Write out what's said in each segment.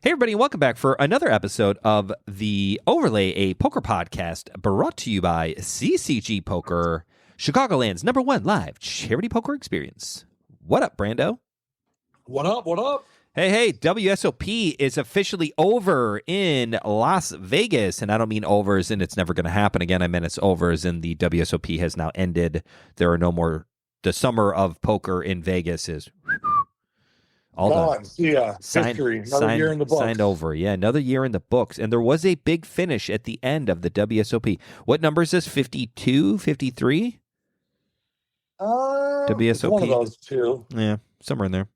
Hey, everybody, and welcome back for another episode of The Overlay, a poker podcast brought to you by GGpoker, Chicagoland's #1 live charity poker experience. What up, Brando? What up? What up? Hey, WSOP is officially over in Las Vegas, and I don't mean over as in it's never going to happen again. I meant it's over as in the WSOP has now ended. There are no more, the summer of poker in Vegas is all done. See ya. History. Another year in the books. Signed over. Yeah, another year in the books. And there was a big finish at the end of the WSOP. What number is this? 52, 53? WSOP. One of those two. Yeah, somewhere in there.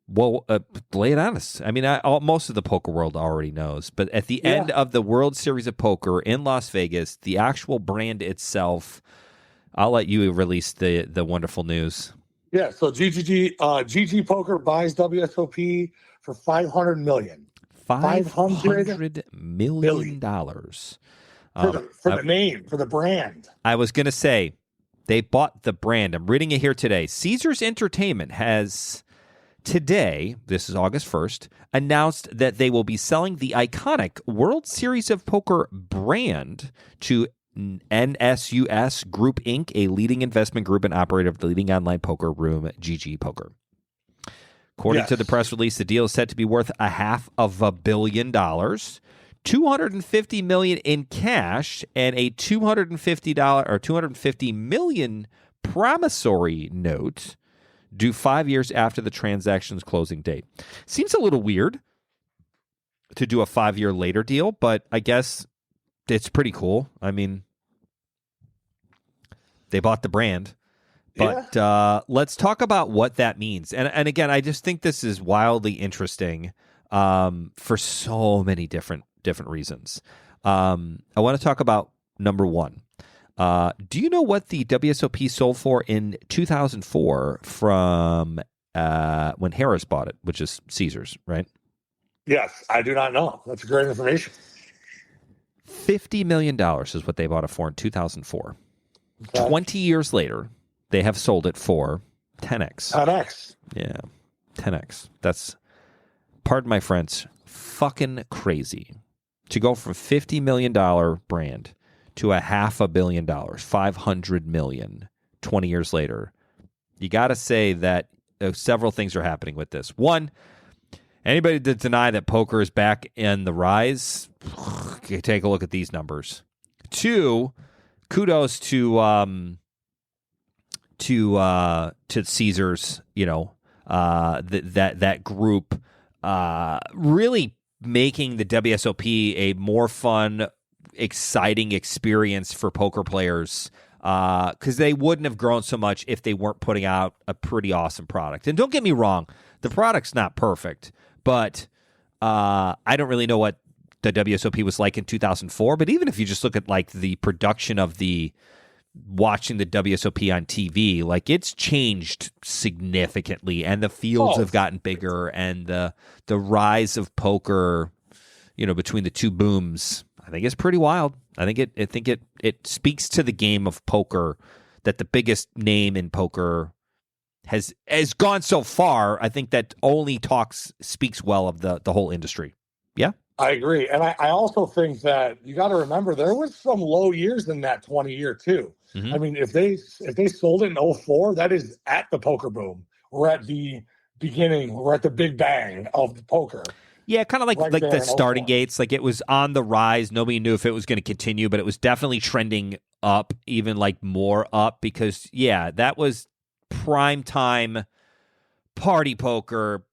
Well, lay it on us. I mean, most of the poker world already knows. But at the end of the World Series of Poker in Las Vegas, the actual brand itself, I'll let you release the wonderful news. Yeah, so GGpoker buys WSOP for $500 million. $500 million. For the name, for the brand. I was going to say, they bought the brand. I'm reading it here today. Caesars Entertainment has today, this is August 1st, announced that they will be selling the iconic World Series of Poker brand to NSUS Group Inc., a leading investment group and operator of the leading online poker room, GGpoker. According to the press release, the deal is set to be worth $500 million, $250 million in cash, and a $250 million promissory note due 5 years after the transaction's closing date. Seems a little weird to do a 5-year later deal, but I guess it's pretty cool. I mean, they bought the brand. But let's talk about what that means. And again, I just think this is wildly interesting for so many different reasons. I want to talk about number one. Do you know what the WSOP sold for in 2004 from when Harris bought it, which is Caesars, right? Yes, I do not know. That's great information. $50 million is what they bought it for in 2004. Okay. 20 years later, they have sold it for 10x. 10x. Yeah, 10x. That's, pardon my French, fucking crazy. To go from $50 million brand to $500 million, $500 million, 20 years later. You got to say that several things are happening with this. One, anybody that deny that poker is back in the rise, take a look at these numbers. Two, kudos to Caesars, that group really making the WSOP a more fun, exciting experience for poker players, because they wouldn't have grown so much if they weren't putting out a pretty awesome product. And don't get me wrong, the product's not perfect, but I don't really know what the WSOP was like in 2004. But even if you just look at like the production of watching the WSOP on TV, like it's changed significantly, and the fields have gotten bigger, and the rise of poker, between the two booms, I think it's pretty wild. I think it speaks to the game of poker that the biggest name in poker has gone so far. I think that only speaks well of the whole industry. Yeah, I agree, and I also think that you got to remember there was some low years in that 20-year too. Mm-hmm. I mean, if they sold it in 2004, that is at the poker boom. We're at the beginning. We're at the big bang of the poker. Yeah, kind of like the starting gates. Like it was on the rise. Nobody knew if it was going to continue, but it was definitely trending up, even like more up, because that was prime time party poker.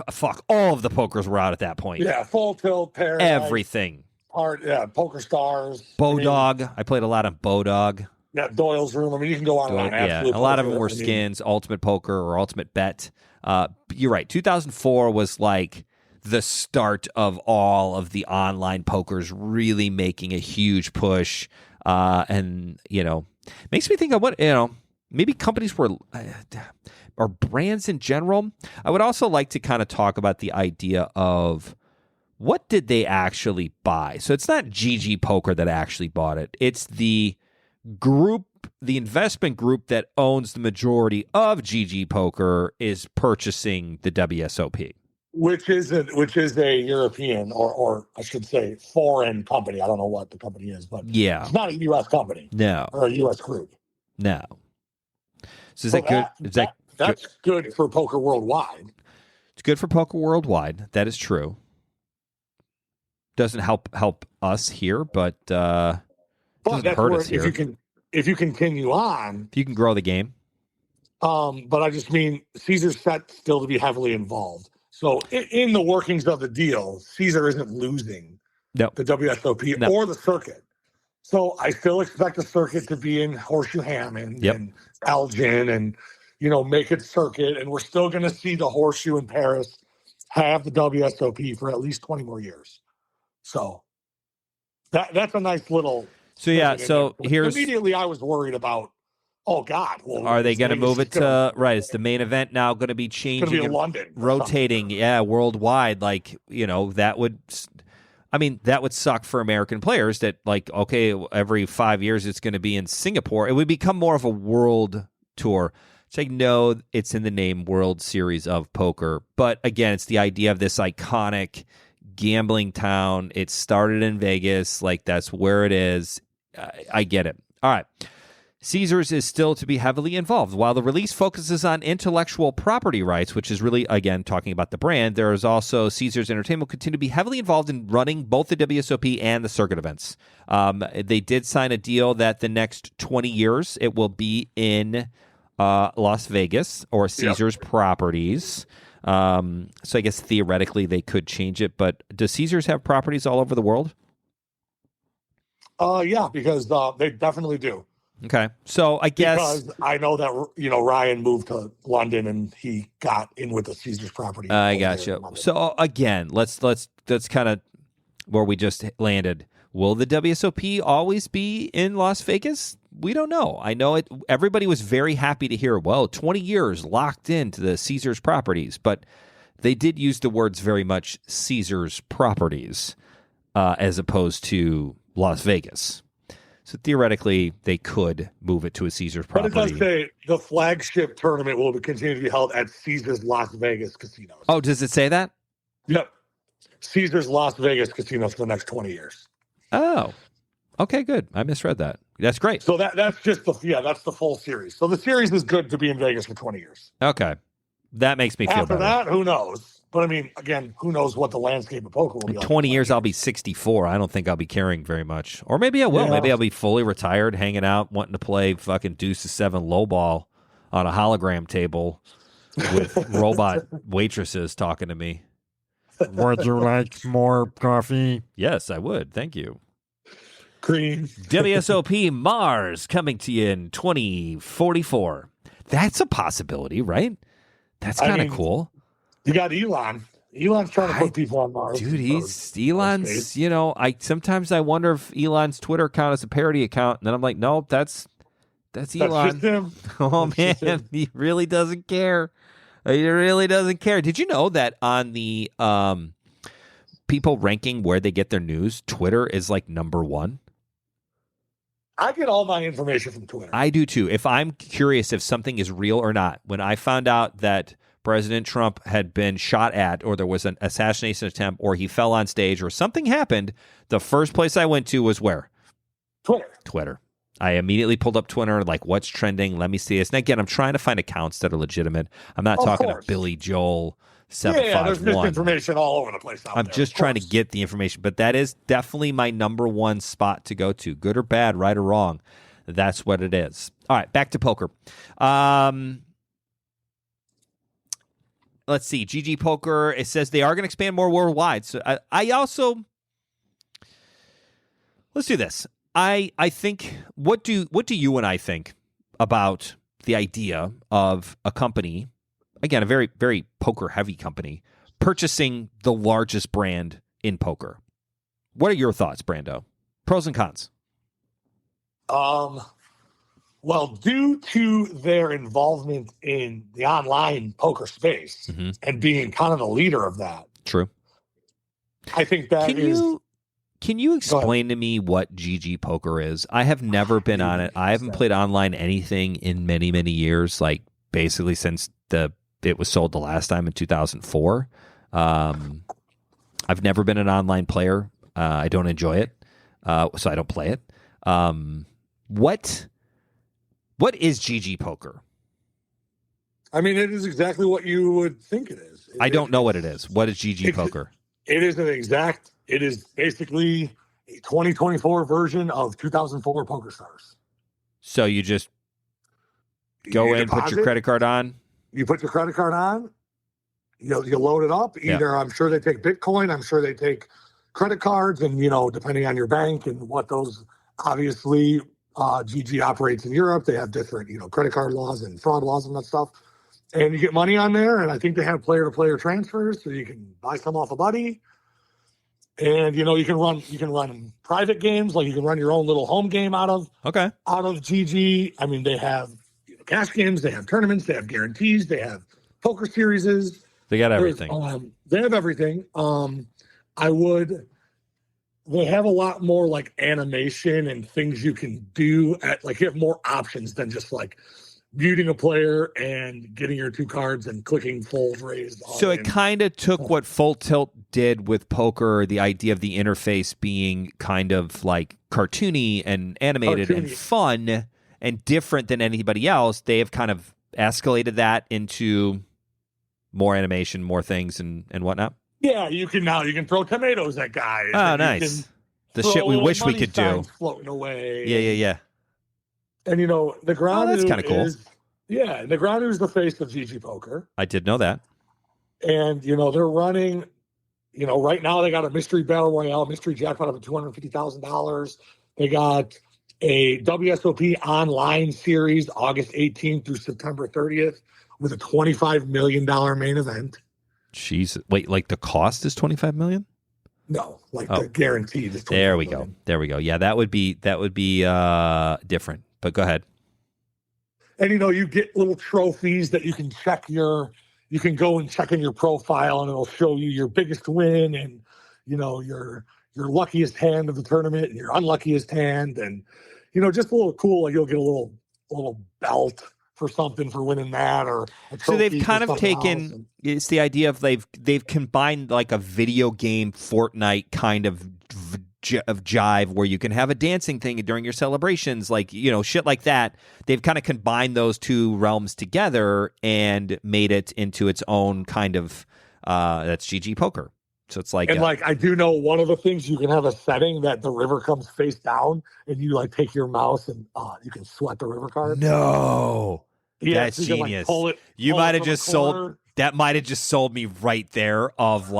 Fuck, all of the pokers were out at that point. Yeah, Full Tilt, Paradise, everything. Poker Stars, Bodog. I played a lot of Bodog. Yeah, Doyle's Room. I mean, you can go on and on. Yeah, a lot of them were skins, Ultimate Poker or Ultimate Bet. You're right. 2004 was like the start of all of the online pokers really making a huge push. And, makes me think of what, maybe companies were, or brands in general. I would also like to kind of talk about the idea of what did they actually buy? So it's not GGpoker that actually bought it. It's the group, the investment group that owns the majority of GGpoker is purchasing the WSOP. which is a European or I should say foreign company. I don't know what the company is, but Yeah. it's not a U.S. company. No. Or a U.S. group. No. So is that good? That's good for poker worldwide. It's good for poker worldwide. That is true. Doesn't help us here, but doesn't hurt us here. If you continue on, if you can grow the game. But I just mean Caesar's set still to be heavily involved. So in the workings of the deal, Caesar isn't losing the WSOP or the circuit. So I still expect the circuit to be in Horseshoe Hammond and Elgin and, make it circuit. And we're still going to see the Horseshoe in Paris have the WSOP for at least 20 more years. So that's a nice little. So, yeah. So here's. Immediately I was worried about, oh, God. Well, are they going to move it to. Right. Is the main event now going to be changing? It's going to be in London. Rotating. Yeah. Worldwide. Like, that would. I mean, that would suck for American players that, like, okay, every 5 years it's going to be in Singapore. It would become more of a world tour. It's like, no, it's in the name World Series of Poker. But again, it's the idea of this iconic gambling town. It started in Vegas. Like, that's where it is. I get it. All right. Caesars is still to be heavily involved. While the release focuses on intellectual property rights, which is really, again, talking about the brand, there is also Caesars Entertainment will continue to be heavily involved in running both the WSOP and the circuit events. They did sign a deal that the next 20 years it will be in Las Vegas or Caesars properties. So I guess theoretically they could change it, but does Caesars have properties all over the world? Yeah, because they definitely do. Okay, so I guess because I know that Ryan moved to London and he got in with the Caesars property. I got you. So again, let's kind of where we just landed. Will the WSOP always be in Las Vegas? We don't know. I know it. Everybody was very happy to hear. Well, 20 years locked into the Caesars properties, but they did use the words very much Caesars properties as opposed to Las Vegas. So theoretically, they could move it to a Caesars property. But it does say the flagship tournament will continue to be held at Caesars Las Vegas casinos. Oh, does it say that? Yep. Caesars Las Vegas casinos for the next 20 years. Oh, okay, good. I misread that. That's great. So that's just that's the full series. So the series is good to be in Vegas for 20 years. Okay. That makes me feel better. After that, who knows? But I mean, again, who knows what the landscape of poker will be in like. 20 years, I'll be 64. I don't think I'll be caring very much. Or maybe I will. Yeah. Maybe I'll be fully retired, hanging out, wanting to play fucking deuces 7 lowball on a hologram table with robot waitresses talking to me. Would you like more coffee? Yes, I would. Thank you. Cream. WSOP Mars coming to you in 2044. That's a possibility, right? That's kind of cool. You got Elon. Elon's trying to put people on Mars. Dude, Elon's, sometimes I wonder if Elon's Twitter account is a parody account. And then I'm like, no, that's Elon. Just him. Oh, man, he really doesn't care. He really doesn't care. Did you know that on the people ranking where they get their news, Twitter is like number 1? I get all my information from Twitter. I do too. If I'm curious if something is real or not, when I found out that President Trump had been shot at, or there was an assassination attempt, or he fell on stage, or something happened, the first place I went to was where? Twitter. I immediately pulled up Twitter, like, what's trending? Let me see this. And again, I'm trying to find accounts that are legitimate. I'm not talking to Billy Joel 751. Yeah, there's misinformation all over the place out there. I'm just trying to get the information. But that is definitely my number 1 spot to go to. Good or bad, right or wrong. That's what it is. All right, back to poker. Let's see. GGpoker, it says they are going to expand more worldwide. So I also, let's do this. I think, what do you and I think about the idea of a company, again, a very, very poker-heavy company, purchasing the largest brand in poker? What are your thoughts, Brando? Pros and cons. Well, due to their involvement in the online poker space and being kind of the leader of that. True. I think that Can you explain to me what GGpoker is? I have never been on it. I haven't played online anything in many, many years, like basically since it was sold the last time in 2004. I've never been an online player. I don't enjoy it, so I don't play it. What is GGpoker? I mean, it is exactly what you would think it is. I don't know what it is. What is GGpoker? It is basically a 2024 version of 2004 Poker Stars. So you just go in, put your credit card on. You put your credit card on. You load it up. Either I'm sure they take Bitcoin. I'm sure they take credit cards, and depending on your bank and what those, obviously, GG operates in Europe. They have different credit card laws and fraud laws and that stuff. And you get money on there, and I think they have player-to-player transfers, so you can buy some off a buddy. And you can run private games, like you can run your own little home game out of GG. I mean, they have cash games, they have tournaments, they have guarantees, they have poker series. They got everything. They have everything. They have a lot more like animation and things you can do you have more options than just like muting a player and getting your 2 cards and clicking fold raise. So it kind of took what Full Tilt did with poker, the idea of the interface being kind of like cartoony and animated and fun and different than anybody else. They have kind of escalated that into more animation, more things and whatnot. Yeah, you can throw tomatoes at guys. Oh, nice. The shit we wish we could do. Floating away. Yeah. And the ground. That's kind of cool. The ground is the face of GGpoker. I did know that. And they're running. Right now they got a mystery battle royale, mystery jackpot of $250,000. They got a WSOP online series, August 18th through September 30th, with a $25 million main event. Jeez, wait, like the cost is $25 million? No, the guaranteed is $25 There we million. go. There we go. Yeah, that would be different. But go ahead. And you get little trophies that you can you can go and check in your profile, and it'll show you your biggest win and your luckiest hand of the tournament and your unluckiest hand, and just a little cool. Like you'll get a little belt for something for winning that, or so they've kind of taken it's the idea of they've combined like a video game Fortnite kind of jive where you can have a dancing thing during your celebrations, like shit like that. They've kind of combined those two realms together and made it into its own kind of that's GGpoker. So it's like, I do know one of the things, you can have a setting that the river comes face down, and you take your mouse and you can sweat the river card. No, that's so you genius. Can, you might have just sold that. Might have just sold me right there of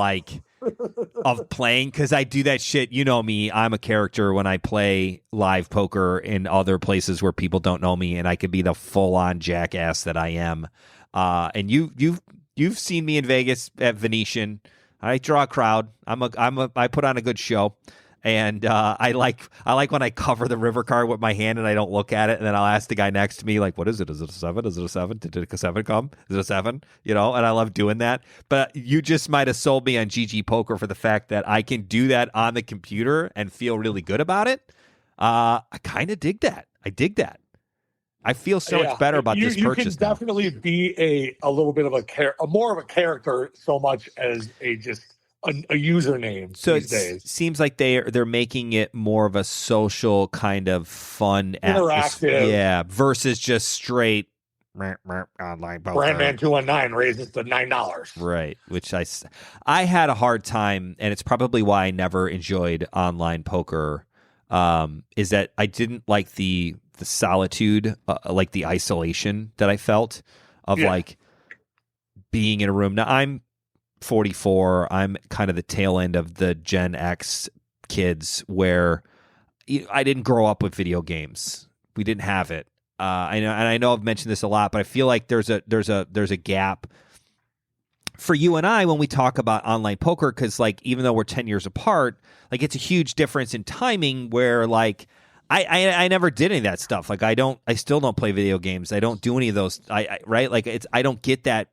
of playing, because I do that shit. You know me, I'm a character when I play live poker in other places where people don't know me, and I could be the full on jackass that I am. And you've seen me in Vegas at Venetian. I draw a crowd. I put on a good show, and I like when I cover the river card with my hand and I don't look at it, and then I'll ask the guy next to me, like, "What is it? Is it a 7? Is it a 7? Did a 7 come? Is it a 7?" And I love doing that. But you just might have sold me on GGpoker for the fact that I can do that on the computer and feel really good about it. I kind of dig that. I dig that. I feel so much better about this purchase. You can definitely be a little bit of a more of a character, so much as a username. So these days. Seems like they're making it more of a social kind of fun, interactive, versus just straight online poker. Brandman 219 raises to $9, right? Which I had a hard time, and it's probably why I never enjoyed online poker. Is that I didn't like the solitude, like the isolation that I felt of like being in a room. Now I'm 44. I'm kind of the tail end of the Gen X kids where I didn't grow up with video games. We didn't have it. I know I've mentioned this a lot, but I feel like there's a gap for you and I when we talk about online poker, because even though we're 10 years apart, it's a huge difference in timing where I never did any of that stuff. I still don't play video games. I don't do any of those. I don't get that.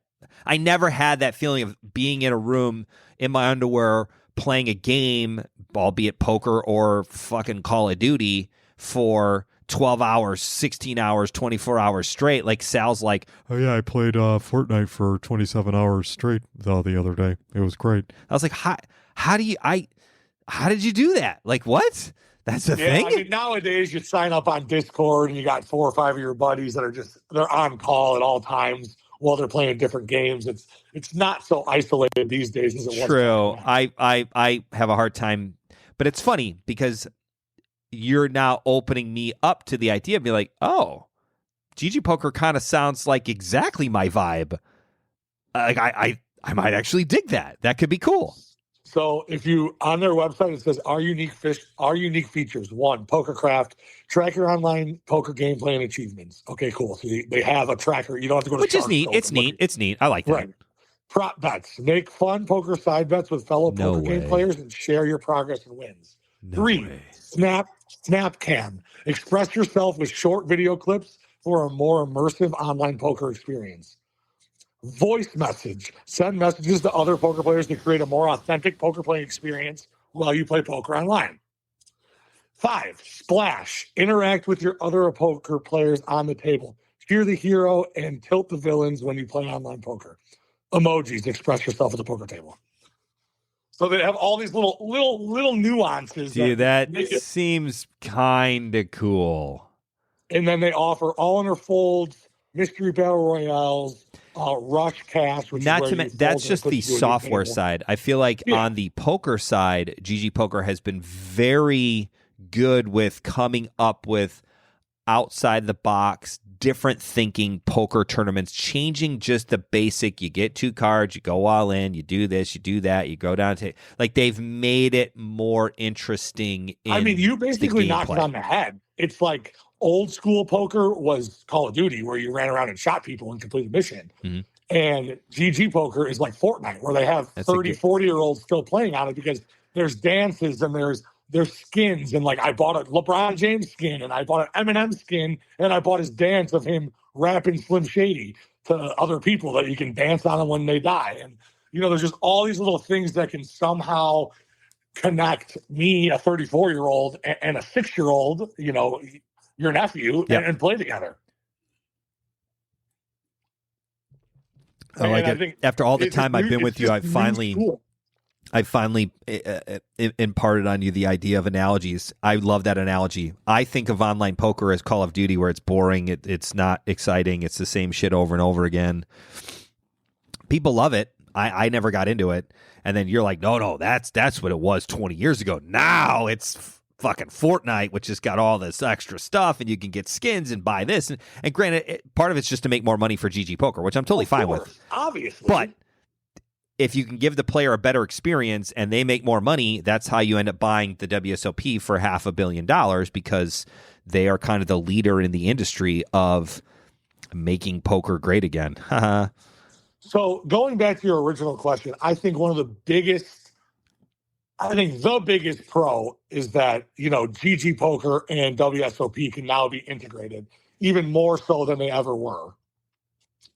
I never had that feeling of being in a room in my underwear playing a game, albeit poker or fucking Call of Duty, for 12 hours, 16 hours, 24 hours straight. Like Sal's like, oh yeah, I played Fortnite for 27 hours straight the other day. It was great. I was like, how did you do that? Like, what? That's the thing? I mean, nowadays you sign up on Discord and you got 4 or 5 of your buddies that are they're on call at all times while they're playing different games. It's not so isolated these days as it was. True. I have a hard time, but it's funny because you're now opening me up to the idea of being like, oh, GGpoker kind of sounds like exactly my vibe. Like I might actually dig that. That could be cool. So if you on their website, it says our unique features. 1, PokerCraft, track your online poker gameplay and achievements. Okay, cool. So they have a tracker. You don't have to go to which is neat. It's neat. It's neat. I like that. Right. Prop bets. Make fun poker side bets with fellow poker game players and share your progress and wins. 3, Snap Cam. Express yourself with short video clips for a more immersive online poker experience. Voice message. Send messages to other poker players to create a more authentic poker playing experience while you play poker online. 5, Splash. Interact with your other poker players on the table. Cheer the hero and tilt the villains when you play online poker. Emojis. Express yourself at the poker table. So they have all these little nuances. Dude, that seems kind of cool. And then they offer all-in folds, mystery battle royales, rush cash. Which not to mention, that's just the software side. I feel like on the poker side, GGpoker has been very good with coming up with outside the box, different thinking poker tournaments, changing just the basic. You get 2 cards, you go all in, you do this, you do that, you go down to like they've made it more interesting. I mean, you basically knocked it on the head. It's like old school poker was Call of Duty, where you ran around and shot people and completed a mission. Mm-hmm. And GGpoker is like Fortnite, where they have 30, 40-year-olds still playing on it because there's dances and there's skins. And like I bought a LeBron James skin and I bought an Eminem skin and I bought his dance of him rapping Slim Shady to other people that you can dance on them when they die. And, there's just all these little things that can somehow connect me, a 34-year-old, and a 6-year-old, your nephew, and play together. I like it. After all the time I've been with you, I finally imparted on you the idea of analogies. I love that analogy. I think of online poker as Call of Duty, where it's boring. It's not exciting. It's the same shit over and over again. People love it. I never got into it. And then you're like, no, that's what it was 20 years ago. Now it's fucking Fortnite, which has got all this extra stuff, and you can get skins and buy this. And granted, part of it's just to make more money for GGpoker, which I'm totally fine with. Obviously. But if you can give the player a better experience and they make more money, that's how you end up buying the WSOP for $500 million, because they are kind of the leader in the industry of making poker great again. So going back to your original question, I think the biggest pro is that, GGpoker and WSOP can now be integrated even more so than they ever were.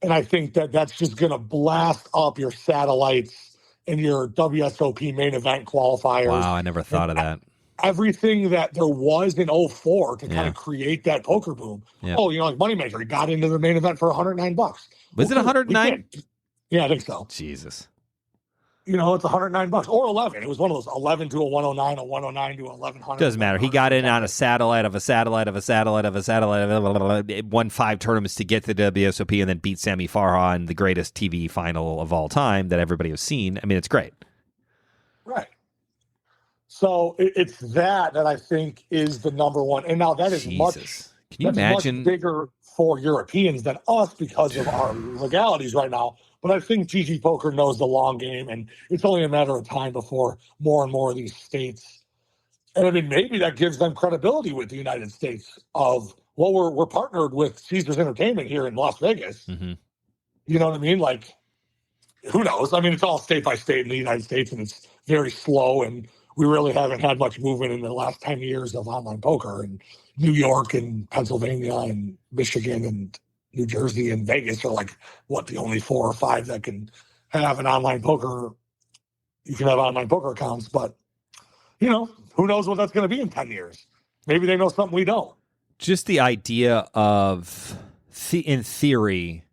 And I think that's just going to blast up your satellites and your WSOP main event qualifiers. Wow, I never thought of that. Everything that there was in 2004 to kind of create that poker boom. Yeah. Oh, like Moneymaker, he got into the main event for $109. Was it 109? Yeah, I think so. Jesus. It's $109 or 11. It was one of those 11 to a 109, a 109 to 1100. Doesn't matter. He got in on a satellite of a satellite of a satellite of a satellite. Won 5 tournaments to get to the WSOP and then beat Sammy Farha in the greatest TV final of all time that everybody has seen. I mean, it's great. Right. So it's that I think is the number one. And now that is much bigger for Europeans than us because of our legalities right now. But I think GGpoker knows the long game, and it's only a matter of time before more and more of these states. And I mean, maybe that gives them credibility with the United States of, well, we're partnered with Caesars Entertainment here in Las Vegas. Mm-hmm. You know what I mean? Like, who knows? I mean, it's all state by state in the United States, and it's very slow, and we really haven't had much movement in the last 10 years of online poker. And New York and Pennsylvania and Michigan and New Jersey and Vegas are like, the only 4 or 5 that can have an online poker. You can have online poker accounts, but, who knows what that's going to be in 10 years? Maybe they know something we don't. just the idea of, in theory,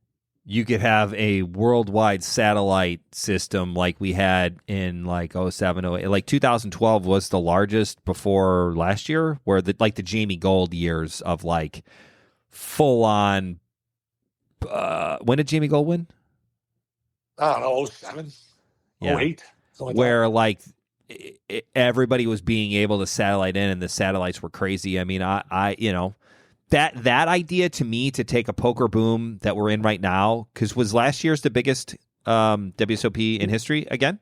you could have a worldwide satellite system like we had in like 07, 08. Like 2012 was the largest before last year, where the Jamie Gold years of like full on. When did Jamie Gold win? I don't know, 07, Yeah. 08. Like where like everybody was being able to satellite in, and the satellites were crazy. I mean, I that idea to me to take a poker boom that we're in right now, because was last year's the biggest WSOP in history again?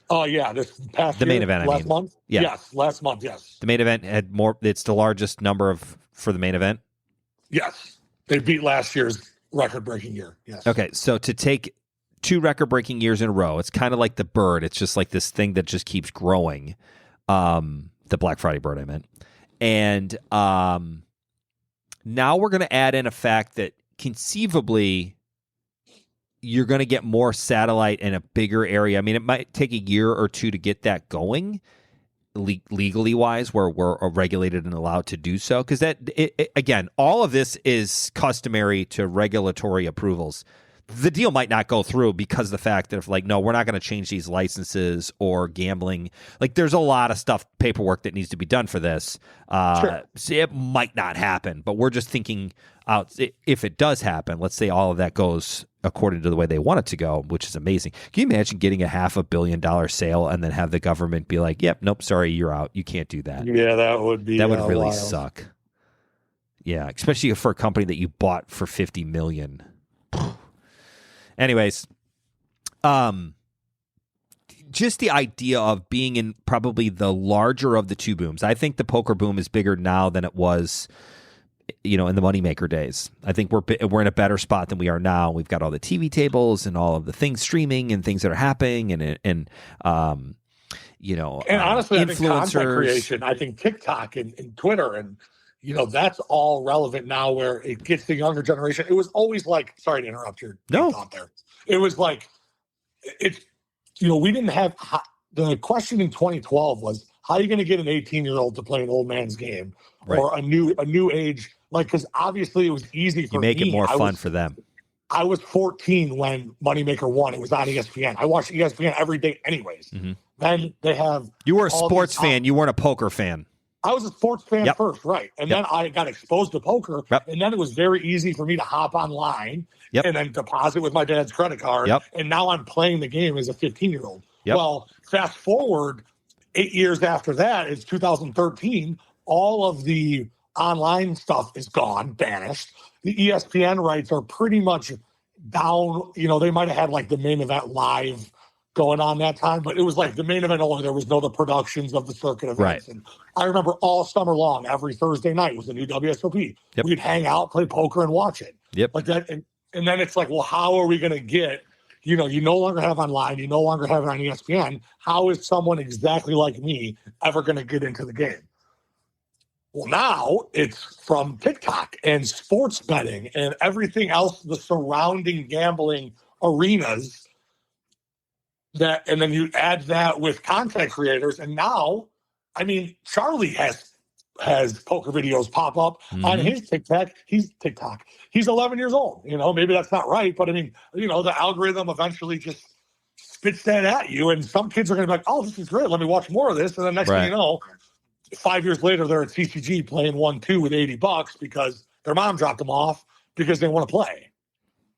Oh yeah, this past the year, main event. last month. Yeah. Yes, last month. Yes, the main event had more. It's the largest number for the main event. Yes, they beat last year's record-breaking year. Yes. Okay, so to take 2 record-breaking years in a row, it's kind of like the bird. It's just like this thing that just keeps growing. The Black Friday bird, I meant, and now we're going to add in a fact that conceivably you're going to get more satellite in a bigger area. I mean, it might take a year or 2 to get that going legally wise, where we're regulated and allowed to do so. Because again, all of this is customary to regulatory approvals. The deal might not go through because of the fact that if like, no, we're not going to change these licenses or gambling. Like there's a lot of paperwork that needs to be done for this. Sure. So it might not happen, but we're just thinking out if it does happen, let's say all of that goes according to the way they want it to go, which is amazing. Can you imagine getting a $500 million sale and then have the government be like, yep, nope, sorry, you're out. You can't do that. Yeah, that would be really wild. suck. Yeah, especially for a company that you bought for $50 million. Anyways, just the idea of being in probably the larger of the 2 booms. I think the poker boom is bigger now than it was, in the moneymaker days. I think we're in a better spot than we are now. We've got all the TV tables and all of the things streaming and things that are happening, and honestly, influencers. I think content creation. I think TikTok and Twitter and. That's all relevant now where it gets the younger generation. It was always like, sorry to interrupt your thought there. It was like, we didn't have, the question in 2012 was, how are you going to get an 18-year-old to play an old man's game or a new age? Like, because obviously it was easy for me. You make it more fun for them. I was 14 when Moneymaker won. It was on ESPN. I watched ESPN every day anyways. Mm-hmm. Then they have. You were a sports fan. You weren't a poker fan. I was a sports fan first, right? And then I got exposed to poker, and then it was very easy for me to hop online and then deposit with my dad's credit card. And now I'm playing the game as a 15-year-old. Well, fast forward 8 years after that, it's 2013. All of the online stuff is gone, banished. The ESPN rights are pretty much down. They might have had like the main event live going on that time, but it was like the main event only. There was no the productions of the circuit events. Right. And I remember all summer long, every Thursday night was a new WSOP. We'd hang out, play poker, and watch it. Like that. And then it's like, well, how are we going to get, you no longer have online, you no longer have it on ESPN. How is someone exactly like me ever going to get into the game? Well, now it's from TikTok and sports betting and everything else, the surrounding gambling arenas. And then you add that with content creators, and now, I mean, Charlie has poker videos pop up on his TikTok. He's 11 years old. Maybe that's not right, but I mean, the algorithm eventually just spits that at you, and some kids are going to be like, "Oh, this is great. Let me watch more of this." And then next thing you know, 5 years later, they're at CCG playing 1-2 with $80 because their mom dropped them off because they want to play.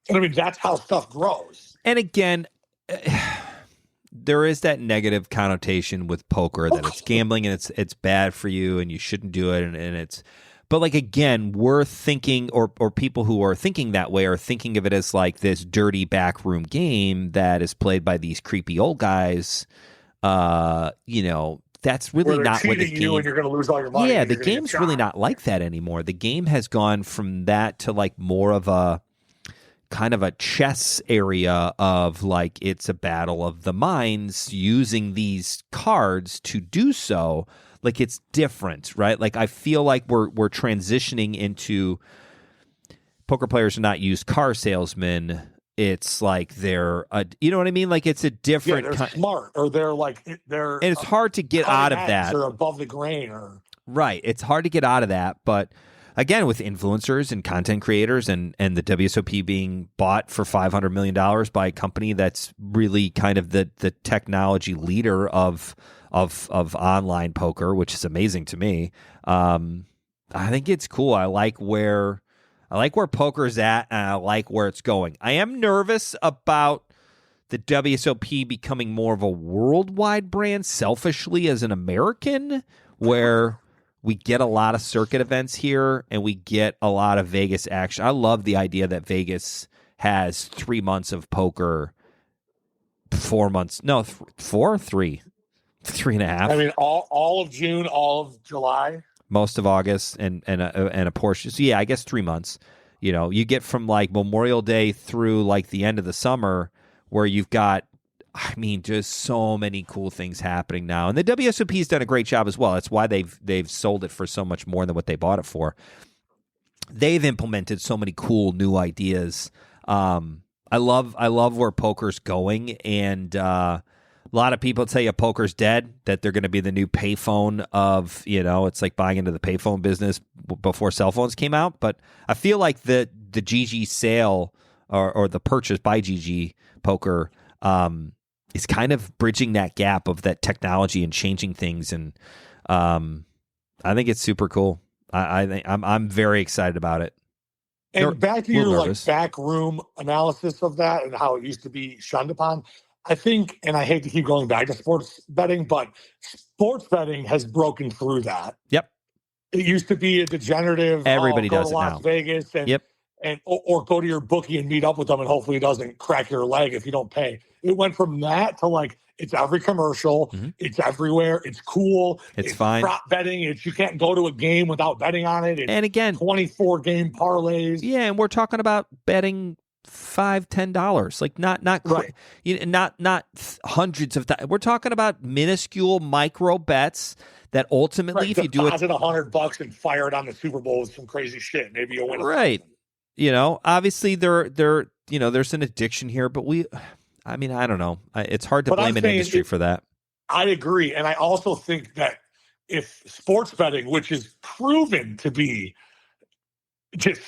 And I mean, that's how stuff grows. And again. There is that negative connotation with poker that it's gambling and it's bad for you and you shouldn't do it and it's, but like again, we're thinking or people who are thinking that way are thinking of it as like this dirty backroom game that is played by these creepy old guys. That's really not what the game. You and you're going to lose all your money. Yeah, the game's really not like that anymore. The game has gone from that to like more of a kind of a chess area of like it's a battle of the minds using these cards to do so. Like it's different, right? Like I feel like we're transitioning into poker players are not used car salesmen. It's like they're you know what I mean? Like it's a different they're smart or they're and it's hard to get out of that. Or above the grain or right. It's hard to get out of that, but again, with influencers and content creators and the WSOP being bought for $500 million by a company that's really kind of the technology leader of online poker, which is amazing to me. I think it's cool. I like where poker's at, and I like where it's going. I am nervous about the WSOP becoming more of a worldwide brand, selfishly as an American, where we get a lot of circuit events here and we get a lot of Vegas action. I love the idea that Vegas has 3 months of poker, 4 months, no, 4, 3, 3.5. I mean, all of June, all of July. Most of August and a portion. So yeah, I guess 3 months. You know, you get from like Memorial Day through like the end of the summer, where you've got, I mean, just so many cool things happening now. And the WSOP has done a great job as well. That's why they've sold it for so much more than what they bought it for. They've implemented so many cool new ideas. I love where poker's going, and a lot of people tell you poker's dead, that they're going to be the new payphone of, you know, it's like buying into the payphone business before cell phones came out. But I feel like the GG sale or the purchase by GGpoker is kind of bridging that gap of that technology and changing things. And I think it's super cool. I think I'm very excited about it. And back to your like backroom analysis of that and how it used to be shunned upon. I think, and I hate to keep going back to sports betting, but sports betting has broken through that. Yep. It used to be a degenerative. Everybody go does to it Las now. Vegas and Yep. Or go to your bookie and meet up with them, and hopefully it doesn't crack your leg if you don't pay. It went from that to like it's every commercial, it's everywhere, it's cool, it's fine. Prop betting, you can't go to a game without betting on it. And again, 24 game parlays. Yeah, and we're talking about betting $5-10, like not right. not hundreds of we're talking about minuscule micro bets that ultimately, right. if you do it, deposit $100 and fire it on the Super Bowl with some crazy shit, maybe you'll win. Right. You know, obviously there you know, there's an addiction here, but I mean, I don't know. It's hard to blame an industry for that. I agree, and I also think that if sports betting, which is proven to be just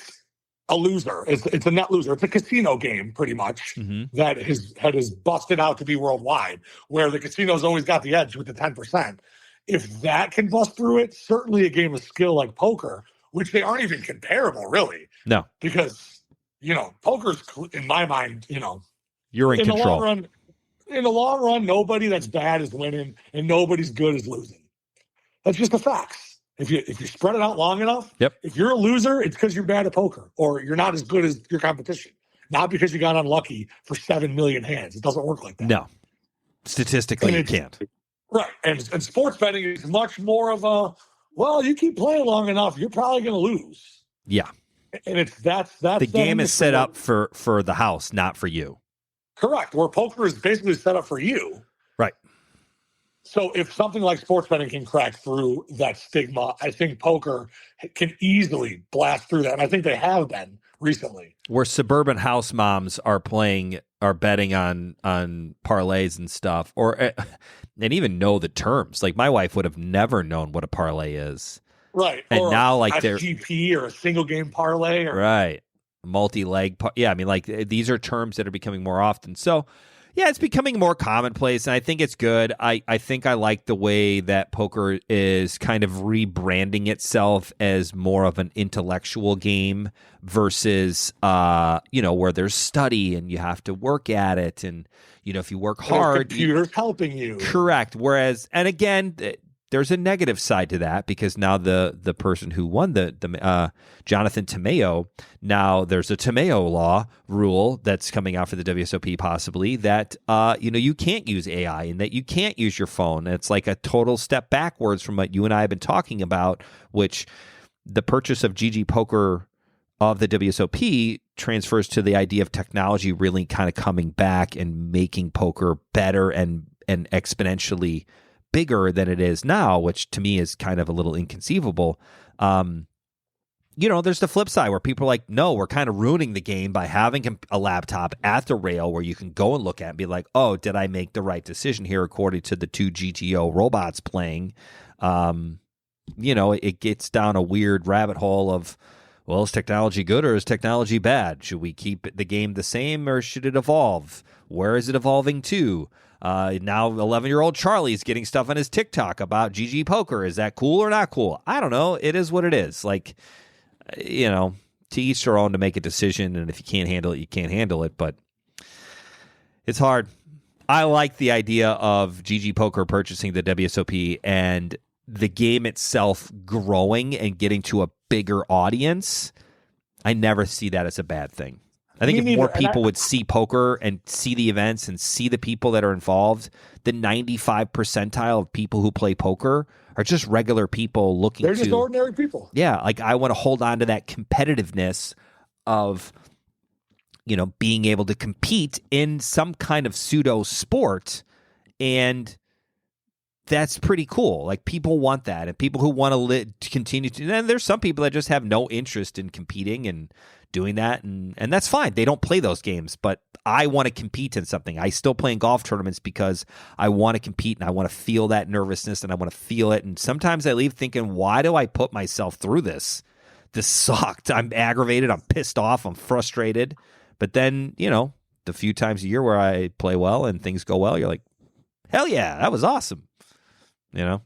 a loser, it's a net loser. It's a casino game, pretty much, that has busted out to be worldwide, where the casino's always got the edge with the 10%. If that can bust through it, certainly a game of skill like poker, which they aren't even comparable, really. No. Because, you know, poker's, in my mind, you know, you're in control. In the long run, nobody that's bad is winning and nobody's good is losing. That's just the facts. If you spread it out long enough, if you're a loser, it's because you're bad at poker or you're not as good as your competition. Not because you got unlucky for 7 million hands. It doesn't work like that. No. Statistically, you can't. Right. And sports betting is much more of a, well, you keep playing long enough, you're probably going to lose. Yeah. And that's the game is set up for the house, not for you. Correct. Where poker is basically set up for you. Right. So if something like sports betting can crack through that stigma, I think poker can easily blast through that. And I think they have been recently. Where suburban house moms are betting on parlays and stuff, and even know the terms. Like my wife would have never known what a parlay is. Right. And or now like they're GP or a single game parlay. Right. Multi-leg. Yeah. I mean, like these are terms that are becoming more often. So yeah, it's becoming more commonplace, and I think it's good. I think I like the way that poker is kind of rebranding itself as more of an intellectual game versus, where there's study and you have to work at it, and if you work hard, computers helping you. Correct. Whereas, and again, there's a negative side to that because now the person who won the Jonathan Tomeo, now there's a Tomeo law rule that's coming out for the WSOP possibly that you can't use AI and that you can't use your phone. And it's like a total step backwards from what you and I have been talking about, which the purchase of GGpoker of the WSOP transfers to the idea of technology really kind of coming back and making poker better and exponentially bigger than it is now, which to me is kind of a little inconceivable. There's the flip side where people are like, no, we're kind of ruining the game by having a laptop at the rail where you can go and look at and be like, oh, did I make the right decision here according to the two GTO robots playing? it gets down a weird rabbit hole of, well, is technology good or is technology bad? Should we keep the game the same or should it evolve? Where is it evolving to? Now 11-year-old Charlie's getting stuff on his TikTok about GGpoker. Is that cool or not cool? I don't know. It is what it is. Like, to each their own to make a decision. And if you can't handle it, you can't handle it. But it's hard. I like the idea of GGpoker purchasing the WSOP and the game itself growing and getting to a bigger audience. I never see that as a bad thing. I think if more people would see poker and see the events and see the people that are involved, the 95 percentile of people who play poker are just regular people looking They're just ordinary people. Yeah, like I want to hold on to that competitiveness of, being able to compete in some kind of pseudo sport. And that's pretty cool. Like people want that, and people who want to continue to. And there's some people that just have no interest in competing and doing that, and that's fine. They don't play those games, but I want to compete in something. I still play in golf tournaments because I want to compete and I want to feel that nervousness and I want to feel it. And sometimes I leave thinking, why do I put myself through this? This sucked. I'm aggravated. I'm pissed off. I'm frustrated. But then, the few times a year where I play well and things go well, you're like, hell yeah, that was awesome. I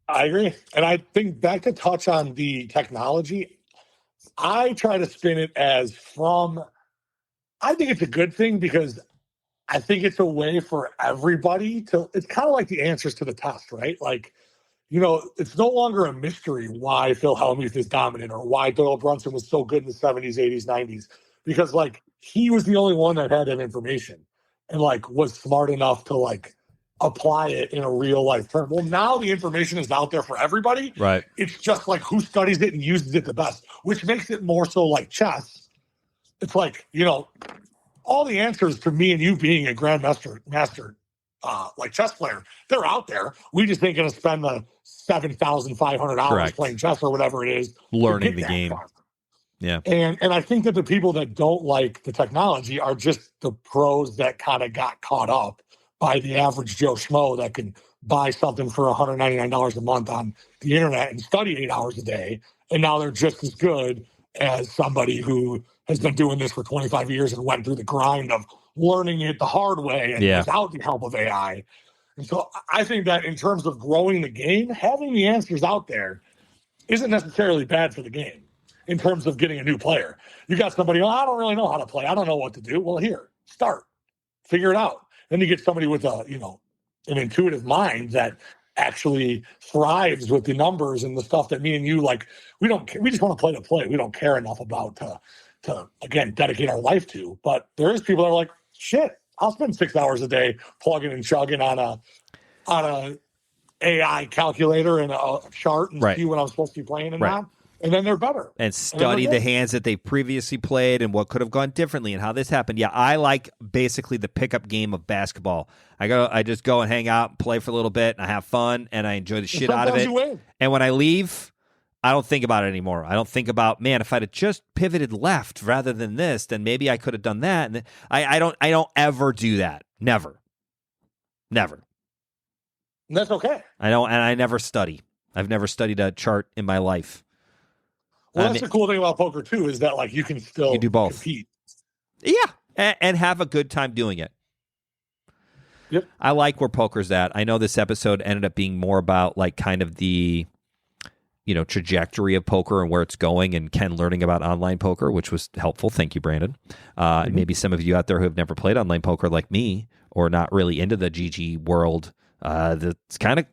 agree. And I think back to touch on the technology, I try to spin it as I think it's a good thing because I think it's a way for everybody it's kind of like the answers to the test, right? Like, it's no longer a mystery why Phil Hellmuth is dominant or why Doyle Brunson was so good in the 70s, 80s, 90s, because he was the only one that had that information and was smart enough to apply it in a real life term. Well, now the information is out there for everybody. Right. It's just who studies it and uses it the best, which makes it more so like chess. It's all the answers to me and you being a grandmaster chess player, they're out there. We just ain't going to spend the 7,500 hours Correct. playing chess or whatever it is. Learning the game. Far. Yeah. And I think that the people that don't like the technology are just the pros that kind of got caught up by the average Joe Schmo that can buy something for $199 a month on the internet and study 8 hours a day. And now they're just as good as somebody who has been doing this for 25 years and went through the grind of learning it the hard way and without the help of AI. And so I think that in terms of growing the game, having the answers out there isn't necessarily bad for the game in terms of getting a new player. You got somebody, I don't really know how to play. I don't know what to do. Well, here, start, figure it out. Then you get somebody with an intuitive mind that actually thrives with the numbers and the stuff that me and you we just want to play. We don't care enough about to again dedicate our life to. But there is people that are like, shit, I'll spend 6 hours a day plugging and chugging on a AI calculator and a chart and see what I'm supposed to be playing and not. And then they're better. And study the hands that they previously played and what could have gone differently and how this happened. Yeah, I like basically the pickup game of basketball. I just go and hang out, play for a little bit, and I have fun, and I enjoy the shit out of it. And when I leave, I don't think about it anymore. I don't think about, man, if I'd have just pivoted left rather than this, then maybe I could have done that. And I don't ever do that. Never. And that's okay. I don't, and I never study. I've never studied a chart in my life. Well, that's the cool thing about poker, too, is that, you can still do both. Compete. Yeah, and have a good time doing it. Yep. I like where poker's at. I know this episode ended up being more about, kind of the, trajectory of poker and where it's going, and Ken learning about online poker, which was helpful. Thank you, Brandon. And maybe some of you out there who have never played online poker like me or not really into the GG world, that's kind of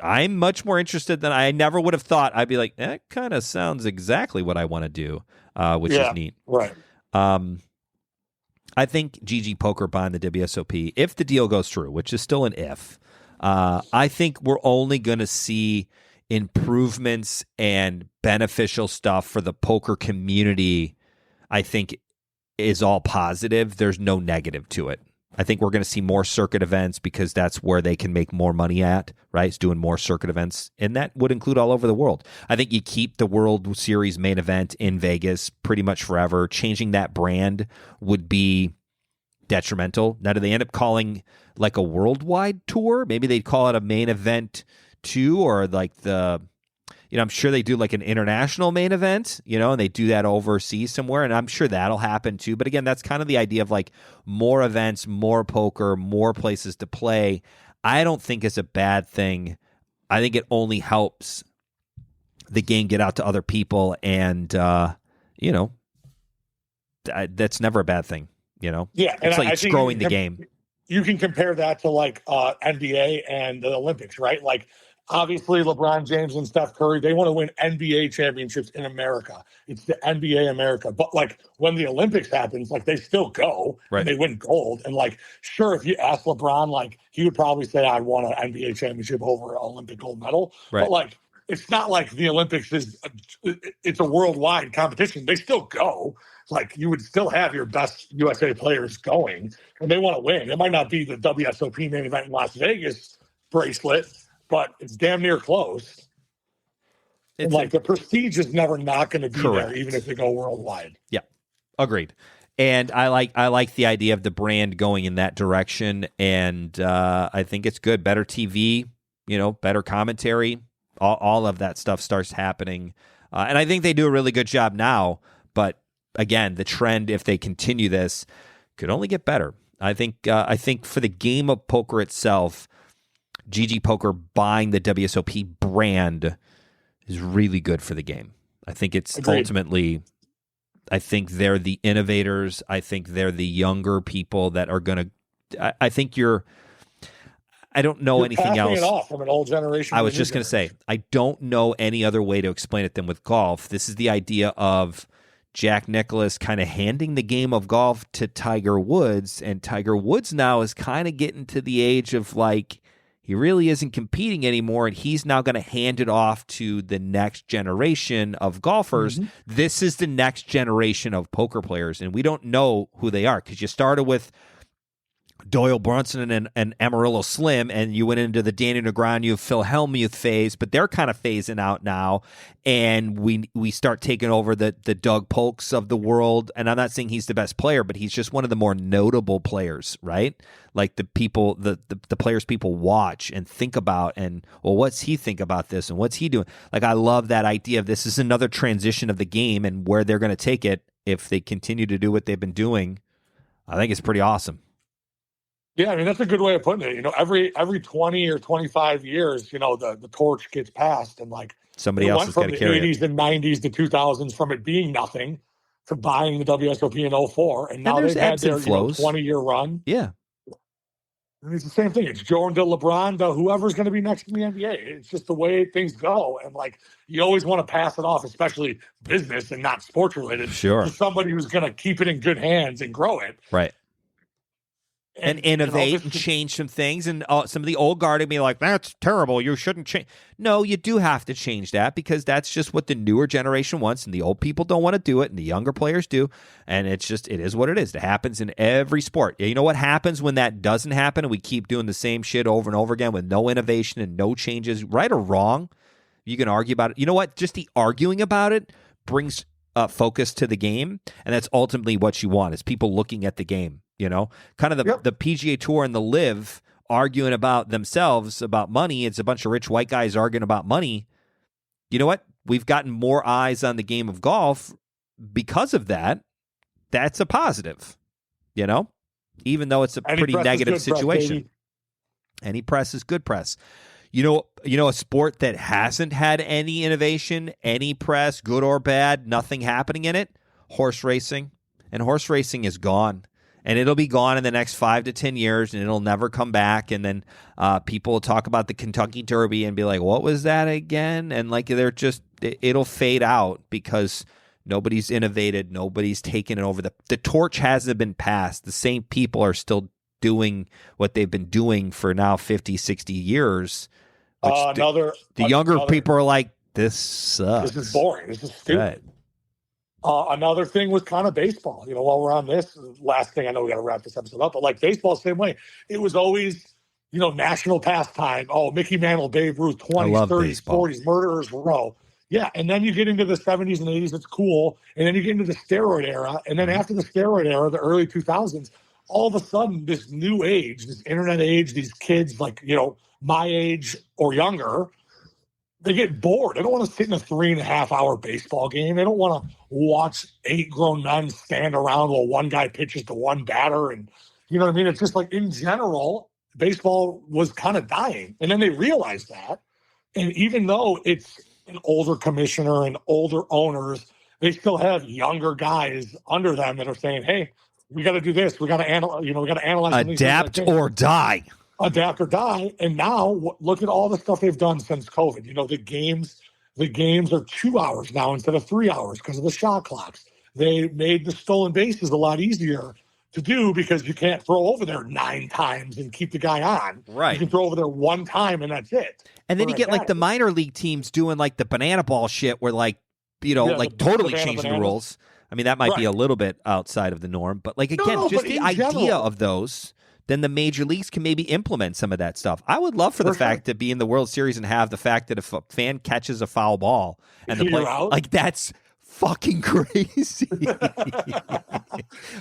I'm much more interested than I never would have thought. I'd be like, that kind of sounds exactly what I want to do, which is neat. Right. I think GGpoker buying the WSOP, if the deal goes through, which is still an if, I think we're only going to see improvements and beneficial stuff for the poker community. I think is all positive. There's no negative to it. I think we're going to see more circuit events because that's where they can make more money at, right? It's doing more circuit events, and that would include all over the world. I think you keep the World Series main event in Vegas pretty much forever. Changing that brand would be detrimental. Now, do they end up calling a worldwide tour? Maybe they'd call it a main event too, or I'm sure they do like an international main event, and they do that overseas somewhere, and I'm sure that'll happen too. But again, that's kind of the idea of like more events, more poker, more places to play. I don't think it's a bad thing. I think it only helps the game get out to other people, and that's never a bad thing. Yeah, it's like it's growing the game. You can compare that to like NBA and the Olympics, right? Like obviously LeBron James and Steph Curry, they want to win NBA championships in America. It's the NBA America. But like when the Olympics happens, like they still go and they win gold. And like, sure, if you ask LeBron, like he would probably say I'd want an NBA championship over an Olympic gold medal. Right. But like, it's not like the Olympics it's a worldwide competition. They still go. Like you would still have your best USA players going and they want to win. It might not be the WSOP main event in Las Vegas bracelet, but it's damn near close. And like the prestige is never not going to be there, even if they go worldwide. Yeah, agreed. And I like the idea of the brand going in that direction, and I think it's good. Better TV, better commentary, all of that stuff starts happening, and I think they do a really good job now. But again, the trend, if they continue this, could only get better. I think for the game of poker itself, GGpoker buying the WSOP brand is really good for the game. I think it's ultimately, I think they're the innovators. I think they're the younger people that are going to, I think I don't know anything else. It off from an old generation. I was just going to say, I don't know any other way to explain it than with golf. This is the idea of Jack Nicklaus kind of handing the game of golf to Tiger Woods, and Tiger Woods now is kind of getting to the age of like, he really isn't competing anymore, and he's now going to hand it off to the next generation of golfers. Mm-hmm. This is the next generation of poker players, and we don't know who they are because you started with Doyle Brunson and Amarillo Slim, and you went into the Danny Negreanu, Phil Hellmuth phase, but they're kind of phasing out now, and we start taking over the Doug Polks of the world, and I'm not saying he's the best player, but he's just one of the more notable players, right? Like the people, the players people watch and think about, and well, what's he think about this, and what's he doing? Like, I love that idea of this is another transition of the game and where they're going to take it if they continue to do what they've been doing. I think it's pretty awesome. Yeah, I mean, that's a good way of putting it. Every 20 or 25 years, the torch gets passed, and like somebody else has got to carry it. From the 80s and 90s to 2000s, from it being nothing to buying the WSOP in 2004, and now they've had their 20-year run. Yeah. And it's the same thing. It's Jordan to LeBron to whoever's going to be next in the NBA. It's just the way things go. And like, you always want to pass it off, especially business and not sports related, to somebody who's going to keep it in good hands and grow it. Right. And innovate and change some things. And some of the old guard would be like, that's terrible. You shouldn't change. No, you do have to change that because that's just what the newer generation wants. And the old people don't want to do it. And the younger players do. And it is what it is. It happens in every sport. You know what happens when that doesn't happen and we keep doing the same shit over and over again with no innovation and no changes, right or wrong? You can argue about it. You know what? Just the arguing about it brings focus to the game. And that's ultimately what you want is people looking at the game. Kind of the PGA Tour and the LIV arguing about themselves, about money. It's a bunch of rich white guys arguing about money. You know what? We've gotten more eyes on the game of golf because of that. That's a positive, even though it's a pretty negative situation. Any press is good press. A sport that hasn't had any innovation, any press, good or bad, nothing happening in it, horse racing. And horse racing is gone. And it'll be gone in the next 5 to 10 years, and it'll never come back. And then people will talk about the Kentucky Derby and be like, what was that again? And like it'll fade out because nobody's innovated. Nobody's taken it over. The torch hasn't been passed. The same people are still doing what they've been doing for now 50, 60 years. The younger people are like, this sucks. This is boring. This is stupid. Right. Another thing was kind of baseball. While we're on this, last thing, I know we got to wrap this episode up, but like baseball, same way. It was always, national pastime. Oh, Mickey Mantle, Babe Ruth, 20s, 30s, baseball. 40s, murderers row. Yeah, and then you get into the 70s and 80s, it's cool. And then you get into the steroid era. And then after the steroid era, the early 2000s, all of a sudden, this new age, this internet age, these kids like, my age or younger, they get bored. They don't want to sit in a 3.5-hour baseball game. They don't want to watch 8 grown men stand around while one guy pitches to one batter. And you know what I mean? It's just like, in general, baseball was kind of dying. And then they realized that. And even though it's an older commissioner and older owners, they still have younger guys under them that are saying, hey, we got to do this. We got to analyze, we got to analyze. Adapt or die. Adapt or die. And now look at all the stuff they've done since COVID. The games are 2 hours now instead of 3 hours because of the shot clocks. They made the stolen bases a lot easier to do because you can't throw over there 9 times and keep the guy on. Right. You can throw over there 1 time and that's it. And then you get like the minor league teams doing like the banana ball shit where like, totally changing the rules. I mean, that might be a little bit outside of the norm, but like, again, just the idea of those, then the major leagues can maybe implement some of that stuff. I would love for the fact to be in the World Series and have the fact that if a fan catches a foul ball and the play, like, that's fucking crazy.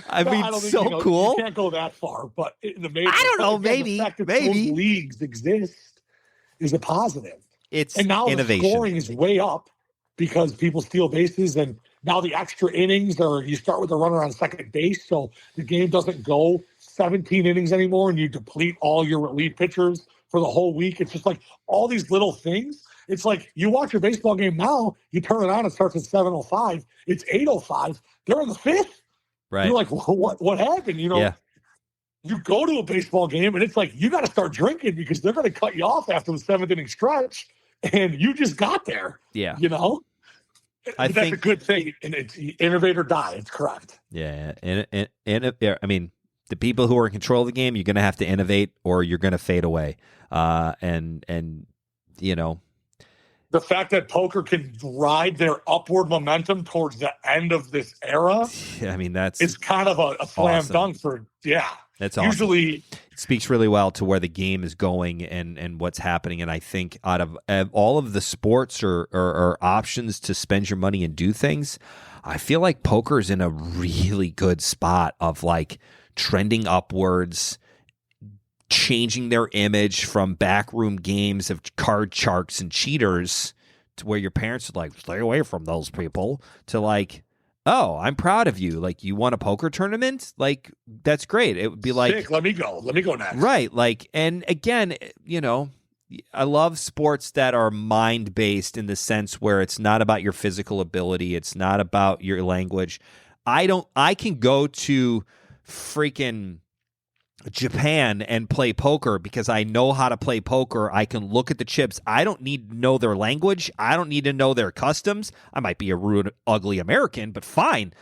I mean, so cool. You can't go that far, but in the major, I don't know, maybe those leagues exist is a positive. And now innovation. The scoring is way up because people steal bases, and now the extra innings you start with a runner on second base, so the game doesn't go 17 innings anymore, and you deplete all your relief pitchers for the whole week. It's just like all these little things. It's like you watch a baseball game now, you turn it on, it starts at 7:05. It's 8:05. They're in the 5th. Right. You're like, what happened? You go to a baseball game, and it's like you got to start drinking because they're going to cut you off after the 7th inning stretch, and you just got there. Yeah. I think that's a good thing. And it's innovate or die. It's correct. Yeah. And I mean, the people who are in control of the game, you're going to have to innovate or you're going to fade away. The fact that poker can ride their upward momentum towards the end of this era, I mean, it's kind of a slam dunk for, That's awesome. Usually it speaks really well to where the game is going and what's happening. And I think out of all of the sports or options to spend your money and do things, I feel like poker is in a really good spot of like trending upwards, changing their image from backroom games of card sharks and cheaters to where your parents are like, stay away from those people, to like, oh, I'm proud of you. Like, you won a poker tournament? Like, that's great. It would be like, sick. Let me go next. Right. Like, and again, I love sports that are mind-based in the sense where it's not about your physical ability. It's not about your language. I can go to freaking Japan and play poker because I know how to play poker. I can look at the chips. I don't need to know their language. I don't need to know their customs. I might be a rude, ugly American, but fine.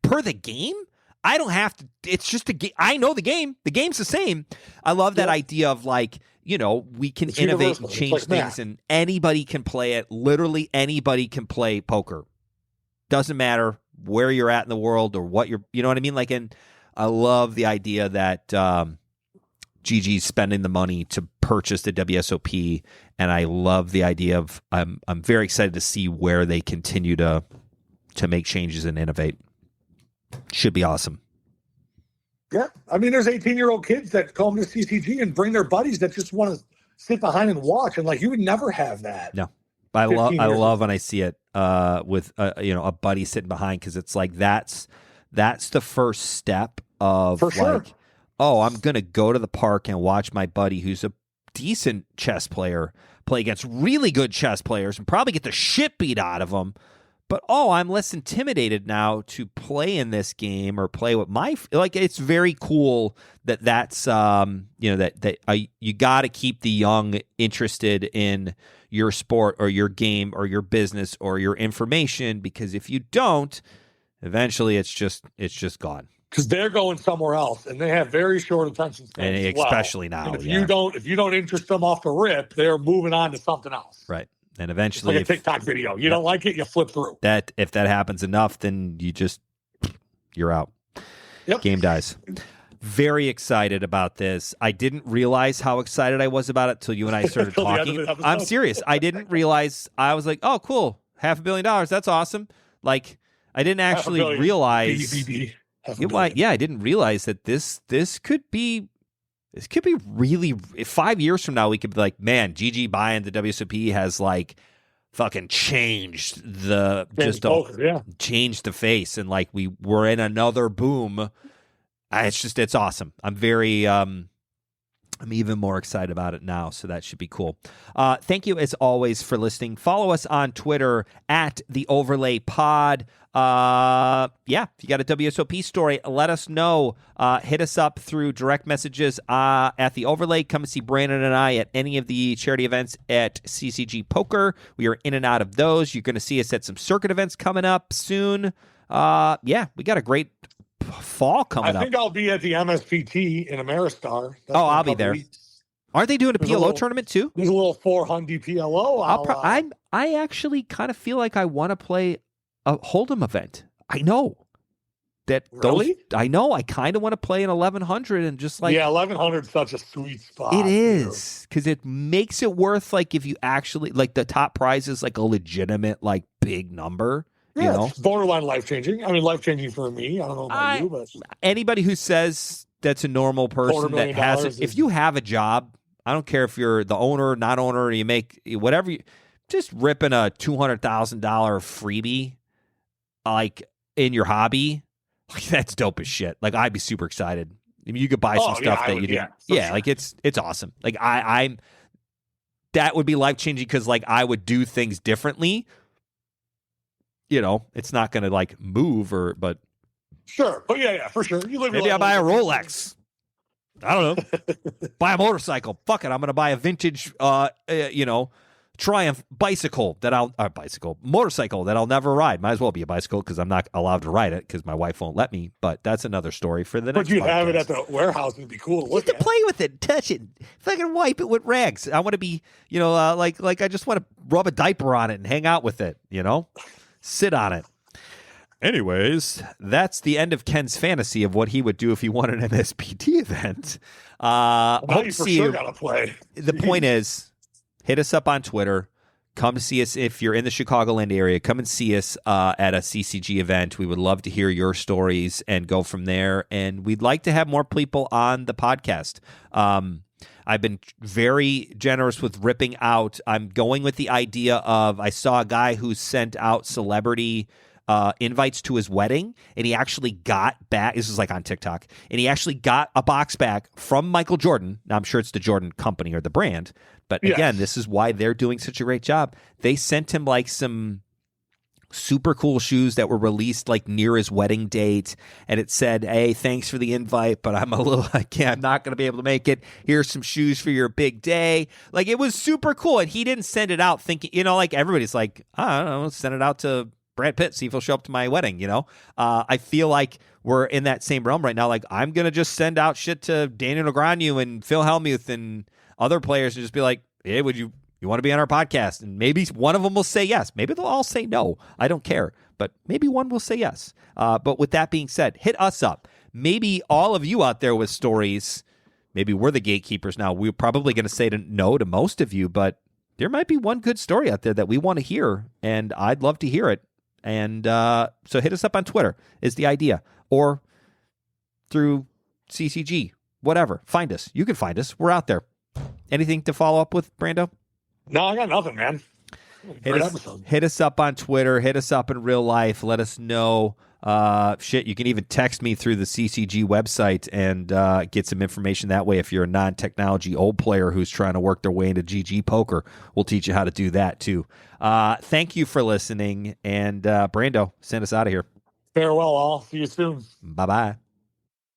Per the game, I don't have to. It's just a game. I know the game. The game's the same. I love that idea of like, we can innovate and change things, and anybody can play it. Literally anybody can play poker. Doesn't matter where you're at in the world or what you know what I mean? Like, and I love the idea that GG's spending the money to purchase the WSOP, and I love the idea of I'm very excited to see where they continue to make changes and innovate. Should be awesome. Yeah, I mean, there's 18-year-old kids that come to CCG and bring their buddies that just want to sit behind and watch, and like you would never have that. No, I love when I see it with a buddy sitting behind, because it's like that's the first step of oh, I'm going to go to the park and watch my buddy who's a decent chess player play against really good chess players and probably get the shit beat out of them. But, I'm less intimidated now to play in this game or play with it's very cool that's, you got to keep the young interested in your sport or your game or your business or your information, because if you don't, eventually it's just gone. Because they're going somewhere else, and they have very short attention spans, and especially now. And if you don't interest them off the rip, they're moving on to something else. Right, and eventually, it's like a TikTok video. You don't like it, you flip through. If that happens enough, then you're out. Yep. Game dies. Very excited about this. I didn't realize how excited I was about it till you and I started talking. I'm serious. I didn't realize. I was like, oh, cool, $500 million. That's awesome. Like, I didn't actually realize. I didn't realize that this could be really 5 years from now. We could be like, man, GG buying the WSOP has like fucking changed changed the face, and like we were in another boom. It's awesome. I'm even more excited about it now, so that should be cool. Thank you, as always, for listening. Follow us on Twitter at The Overlay Pod. If you got a WSOP story, let us know. Hit us up through direct messages at The Overlay. Come and see Brandon and I at any of the charity events at GGpoker. We are in and out of those. You're going to see us at some circuit events coming up soon. We got a great fall coming up. I think I'll be at the MSPT in Ameristar. I'll be there. Aren't they doing a PLO tournament too? There's a little 400 PLO. I actually kind of feel like I want to play a Hold'em event. I know that. Really? I know. I kind of want to play an 1100 and just like 1100 is such a sweet spot. It is, because it makes it worth, like, if you actually like the top prize is like a legitimate like big number. Yeah, it's borderline life-changing. I mean, life-changing for me. I don't know about you, but anybody who says that's a normal person that has it, if you have a job, I don't care if you're the owner, not owner, or you make whatever, just ripping a $200,000 freebie, like, in your hobby, like, that's dope as shit. Like, I'd be super excited. I mean, you could buy some stuff that you didn't. Yeah, like, it's awesome. Like, I'm that would be life-changing, because, like, I would do things differently. You know, it's not going to like move but sure. But yeah, for sure. Maybe I buy a Rolex. I don't know. Buy a motorcycle. Fuck it. I'm going to buy a vintage, Triumph motorcycle that I'll never ride. Might as well be a bicycle, because I'm not allowed to ride it because my wife won't let me. But that's another story for the next. But you'd have it at the warehouse. It'd be cool to look at. Play with it, touch it, fucking wipe it with rags. I want to be, like I just want to rub a diaper on it and hang out with it. Sit on it. Anyways, that's the end of Ken's fantasy of what he would do if he won an MSPT event. Hope to see you. Gotta play. The point is, hit us up on Twitter. Come to see us if you're in the Chicagoland area. Come and see us at a CCG event. We would love to hear your stories and go from there. And we'd like to have more people on the podcast. I've been very generous with ripping out. I'm going with the idea of, I saw a guy who sent out celebrity invites to his wedding, and he actually got back. This is like on TikTok, and he actually got a box back from Michael Jordan. Now, I'm sure it's the Jordan company or the brand, but again, this is why they're doing such a great job. They sent him like some super cool shoes that were released like near his wedding date, and it said, "Hey, thanks for the invite, but I'm not going to be able to make it. Here's some shoes for your big day." Like, it was super cool, and he didn't send it out thinking, like everybody's like, I don't know, send it out to Brad Pitt, see if he'll show up to my wedding. I feel like we're in that same realm right now. Like, I'm gonna just send out shit to Daniel Negreanu and Phil Hellmuth and other players and just be like, "Hey, you want to be on our podcast?" And maybe one of them will say yes. Maybe they'll all say no. I don't care. But maybe one will say yes. But with that being said, hit us up. Maybe all of you out there with stories, maybe we're the gatekeepers now. We're probably going to say no to most of you, but there might be one good story out there that we want to hear, and I'd love to hear it. And so hit us up on Twitter is the idea. Or through CCG, whatever. Find us. You can find us. We're out there. Anything to follow up with, Brando? No, I got nothing, man. Hit us up on Twitter. Hit us up in real life. Let us know. You can even text me through the CCG website and get some information that way. If you're a non-technology old player who's trying to work their way into GGpoker, we'll teach you how to do that too. Thank you for listening. And Brando, send us out of here. Farewell, all. See you soon. Bye-bye.